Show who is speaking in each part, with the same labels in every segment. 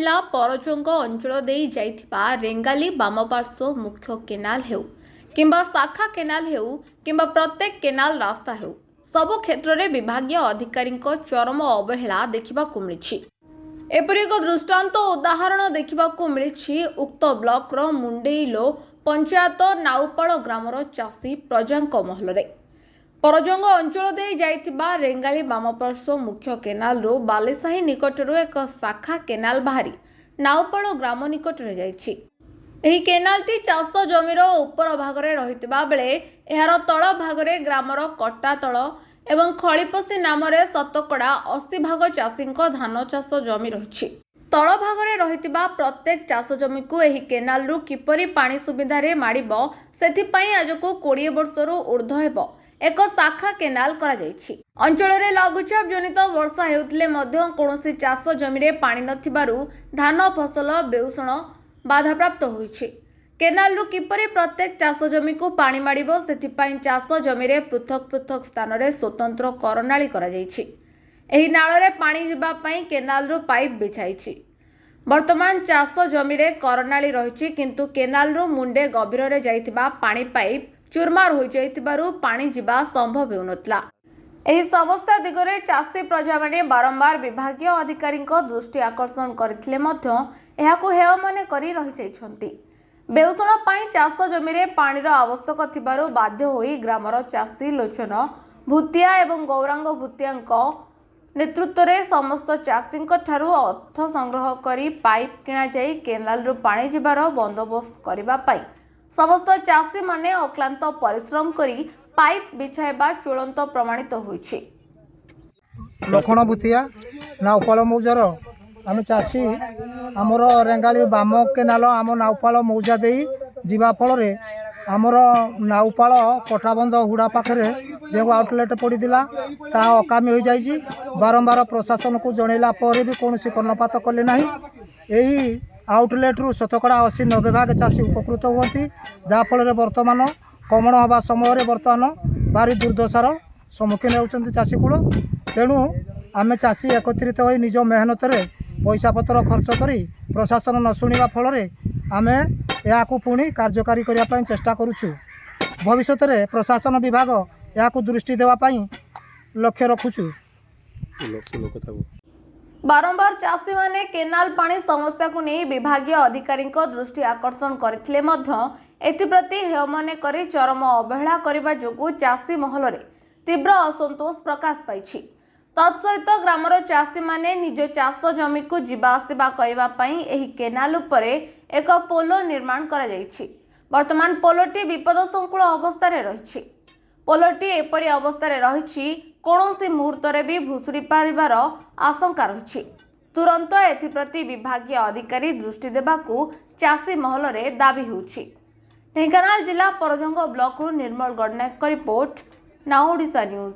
Speaker 1: जिला परजंग अंचल दे जाइथिबा रेंगाली बामपार्श्व मुख्य केनाल हेउ किंबा शाखा केनाल हेउ किंबा प्रत्येक केनाल रास्ता हेउ सबु क्षेत्र में विभागीय अधिकारी चरम अवहेला देखा मिली। एपरि एक दृष्टांत उदाहरण देखा मिली उक्त ब्लॉकर मुंडेइलो पंचायत नाउपाल ग्रामर चाषी प्रजांक महल परजंग अंचल दे जाइथिबा रेंगाली बामपार्श्व मुख्य केनाल रो बालेसाही निकटरू एक शाखा केनाल बाहरी नाउपाल ग्राम निकट रे जाइछि। एही केनालटी चाष जमीर उपर भागरे रहितबा बेले एहार तळ भागरे ग्रामर कट्टा तळ एवं खळीपसी नामरे शतकड़ा 80 भाग चाषींक धान चाष जमी रहिछि। तळ भागरे रहितबा प्रत्येक चाष जमी को एही केनाल रु किपरि पानी सुविधा रे माडिबो सेथिपई आजको 20 वर्षरु ऊर्ध्व हेबो एक शाखा केनाल करा जाइछि। अंचल रे लघुचाप जनित वर्षा हेउतले मध्य कोनोसी चाष जमी रे पानी नथिबारु धान फसल बेउषण बाधाप्राप्त होइछि। केनाल रु किपरि प्रत्येक चाष जमी को पानी माडिबो सेथिपई चाष जमी रे पृथक पृथक स्थान रे स्वतंत्र करनाली करा जाइछि। एही नाळ रे पानी जिबा पई केनाल रु पाइप बिछाइछि। वर्तमान चाष जमी रे करनाली रहिछि किंतु केनाल रु मुंडे गभीर रे जाइथिबा पानी पाइप चुरमार हो जाइथिबारु पानी जिबा संभव हेउनतला। एही समस्या दिगरे चाषी प्रजा माने बारंबार विभागीय अधिकारी दृष्टि आकर्षण करथिले मध्य एहाकु हेय मने करी रहि जाइछन्ति। बेउषण पई चाष जमी रे पानीर आवश्यक थिबारु बाध्य होई ग्रामर चाषी लोचन भूतिया एवं गौरांग भूतियांक नेतृत्व रे समस्त चाषींक ठारू अर्थ संग्रह करी पाइप किणा जाई केनाल रु पानी जिबार बंदोबस्त करिबा पई समस्त चाषी माने अक्लांत परिश्रम करी पाइप बिछाइबा चूड़ांत प्रमाणित होइछि।
Speaker 2: लखण भूतिया नाउपाल मौजार आम चाषी आमर रेंगाली बाम केनाल आम नाउपाल मौजा दे जीवा फल आमर नाउपाल कटाबंध हुड़ा पाखे जो आउटलेट पड़ा ता अकामी हो जाइए। बारंबार प्रशासन को जनइला पर भी कौन कर्णपात कले ना। यही आउटलेट रु शतकड़ा 80-90 भाग चाषी उपकृत हुअती जहाँफल बर्तमान कमण हवा समय बर्तमान भारी दुर्दशार सम्मुखीन होती चाषी कूल। तेणु आम चाषी एकत्रित हो निज मेहनत रे पैसा पतर खर्च करी प्रशासन न शुणा फल आम या पुणी कार्यकारी करने चेष्टा करुचु। भविष्य में प्रशासन विभाग या दृष्टि देवाई लक्ष्य रखुचु।
Speaker 1: बारंबार चाषी माने केनाल पानी समस्या को नहीं विभागीय अधिकारी दृष्टि आकर्षण करथिले मध्य एथिप्रति हेय मने करी चरम अवहेला करबा जोगु चाषी महल रे तीव्र असंतोष प्रकाश पाइछि। तत्सहित ग्रामर चाषी माने निज चाष जमी को जीवा आसिबा करबा पई एही केनाल उपरे एक पोलो निर्माण करा जाइछि। वर्तमान पोलोटी विपद संकुल अवस्था रे रहिछि। पोलोटी एपरि अवस्था रे रहिछि कौनसी मुहूर्त भी भुशुड़ी पारिबार आशंका रही। तुरंत एथिप्रति विभागीय अधिकारी दृष्टि देबाकू चाषी महल रे दाबी होछि। ढेंकानाल जिला परजंग ब्लॉक रु Nirmal Gadanayak report now Odisha news.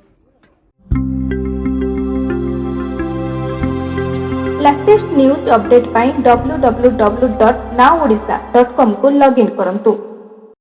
Speaker 3: Latest news update पाई www.nowodisha.com को लॉगिन करंतु।